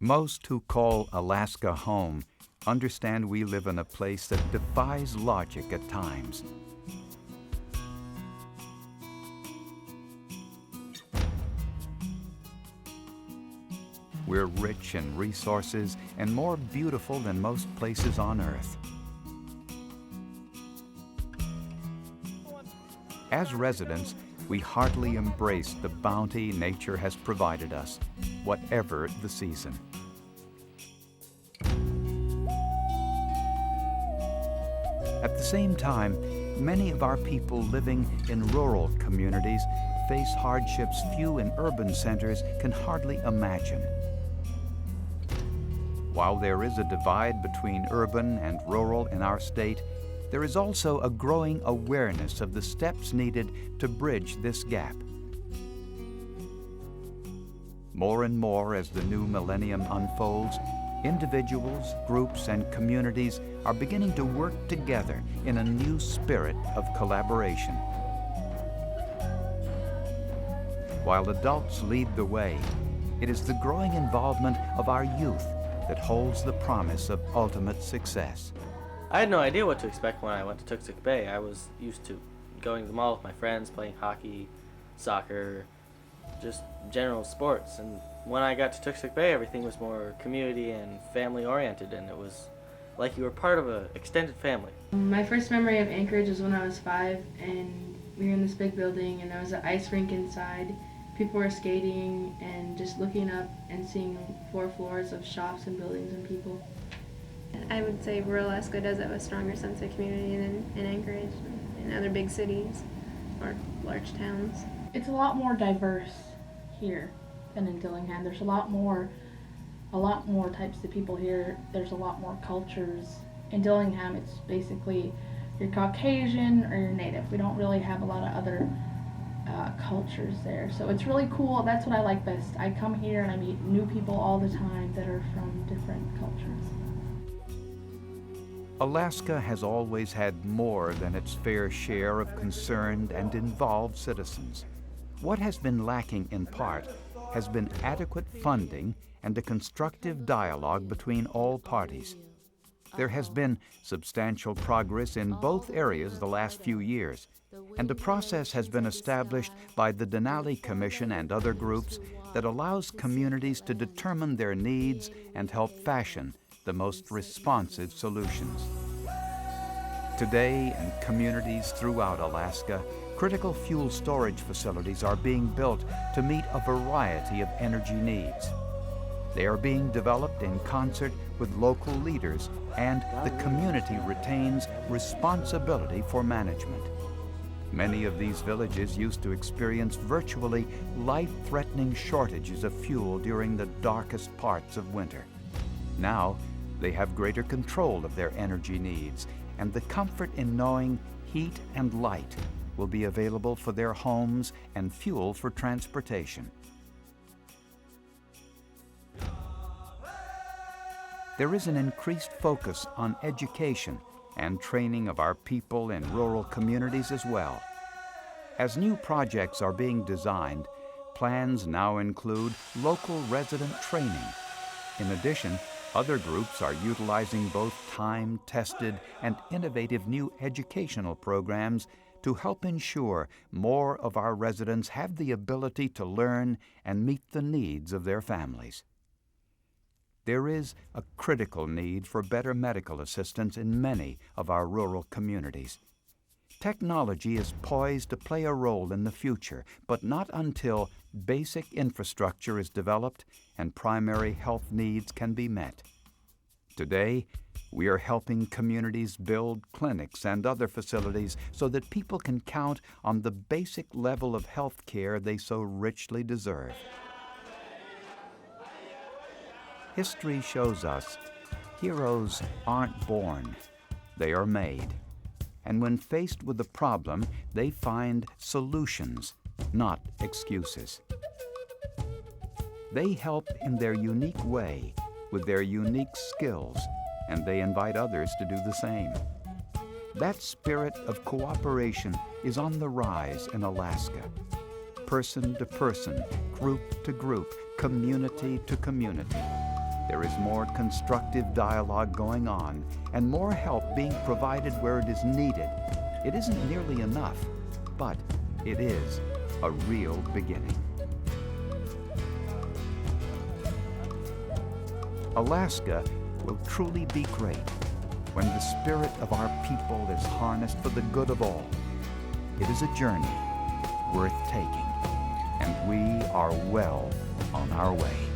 Most who call Alaska home understand we live in a place that defies logic at times. We're rich in resources and more beautiful than most places on Earth. As residents, we heartily embrace the bounty nature has provided us, whatever the season. At the same time, many of our people living in rural communities face hardships few in urban centers can hardly imagine. While there is a divide between urban and rural in our state, there is also a growing awareness of the steps needed to bridge this gap. More and more as the new millennium unfolds, individuals, groups, and communities are beginning to work together in a new spirit of collaboration. While adults lead the way, it is the growing involvement of our youth that holds the promise of ultimate success. I had no idea what to expect when I went to Tooksik Bay. I was used to going to the mall with my friends, playing hockey, soccer, just general sports. And when I got to Tooksik Bay, everything was more community and family oriented, and it was like you were part of an extended family. My first memory of Anchorage was when I was 5, and we were in this big building, and there was an ice rink inside. People were skating and just looking up and seeing 4 floors of shops and buildings and people. I would say rural Alaska does have a stronger sense of community than in Anchorage and other big cities or large towns. It's a lot more diverse here than in Dillingham. There's a lot more types of people here. There's a lot more cultures. In Dillingham, it's basically you're Caucasian or you're Native. We don't really have a lot of other cultures there. So it's really cool. That's what I like best. I come here and I meet new people all the time that are from different cultures. Alaska has always had more than its fair share of concerned and involved citizens. What has been lacking in part has been adequate funding and a constructive dialogue between all parties. There has been substantial progress in both areas the last few years, and a process has been established by the Denali Commission and other groups that allows communities to determine their needs and help fashion the most responsive solutions. Today, in communities throughout Alaska, critical fuel storage facilities are being built to meet a variety of energy needs. They are being developed in concert with local leaders, and the community retains responsibility for management. Many of these villages used to experience virtually life-threatening shortages of fuel during the darkest parts of winter. Now, they have greater control of their energy needs, and the comfort in knowing heat and light will be available for their homes and fuel for transportation. There is an increased focus on education and training of our people in rural communities as well. As new projects are being designed, plans now include local resident training. In addition, other groups are utilizing both time-tested and innovative new educational programs to help ensure more of our residents have the ability to learn and meet the needs of their families. There is a critical need for better medical assistance in many of our rural communities. Technology is poised to play a role in the future, but not until basic infrastructure is developed and primary health needs can be met. Today, we are helping communities build clinics and other facilities so that people can count on the basic level of health care they so richly deserve. History shows us heroes aren't born, they are made. And when faced with a problem, they find solutions, not excuses. They help in their unique way, with their unique skills, and they invite others to do the same. That spirit of cooperation is on the rise in Alaska. Person to person, group to group, community to community. there is more constructive dialogue going on and more help being provided where it is needed. It isn't nearly enough, but it is a real beginning. Alaska will truly be great when the spirit of our people is harnessed for the good of all. It is a journey worth taking, and we are well on our way.